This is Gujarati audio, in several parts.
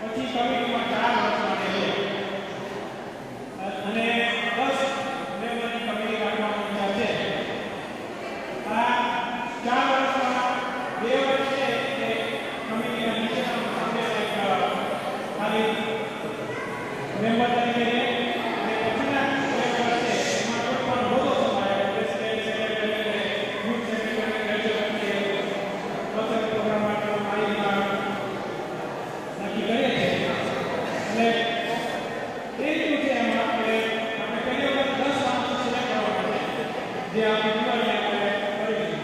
પછી કમિટીમાં 4 વર્ષ માટે છે અને 10 મેમ્બરની કમિટી રાખવાનો વિચાર છે. આ 4 વર્ષમાં 2 વર્ષ છે એ કમિટીના નીચેના સામે ખાલી મેમ્બર તરીકે છે અને પછીના 2 વર્ષ છે એમાં કોઈ પણ હોદ્દો સંભાળે president, secretary, youth secretary, treasurer, process program માટે મારીમાં નક્કી કરીએ છીએ. અને એ રીતનું છે એમાં આપણે પહેલી વખત 10 માણસો સિલેક્ટ કરવાના છે જે આપણે દિવાળી આપણે કરીશું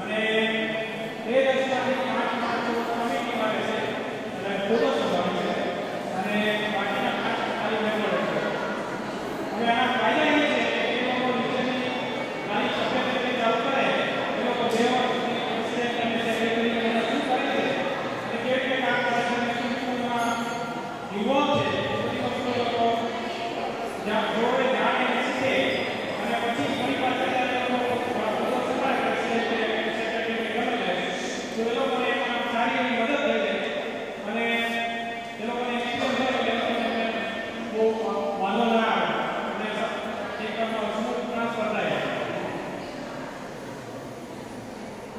અને એ 10 માંથી 5 માણસો કમિટીમાં રહેશે અને હોદ્દો સંભાળશે અને બાકીના 5 ખાલી મેમ્બર રહેશે. હવે આના ફાયદા એ છે કે એ લોકો નીચેની નાની સભ્ય તરીકે ચાલુ કરે એ લોકો 2 વર્ષ સુધી પ્રેસિડેન્ટ અને સેક્રેટરી અને શું કરે છે અને કેવી રીતે કામ કરે છે અને શું ઇન્વોલ્વ છે એ બધી વસ્તુ લોકો જ્યાં જોડે જાણે શીખે અને પછી ફરી પાછા જ્યારે લોકો હોદ્દો સંભાળે પ્રેસિડેન્ટ સેક્રેટરી ગમે છે તો એ લોકોને એમાં સારી એવી મદદ થઈ જાય અને એ લોકોને એક્સપિરિયન્સ હોય એટલે એ લોકોને બહુ વાંધો ના આવે અને એકદમ સ્મૂથ ટ્રાન્સફર થાય.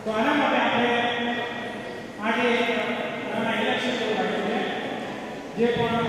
તો આના માટે આપણે આજે નાના ઇલેક્શન જેવું રાખ્યું છે જે પણ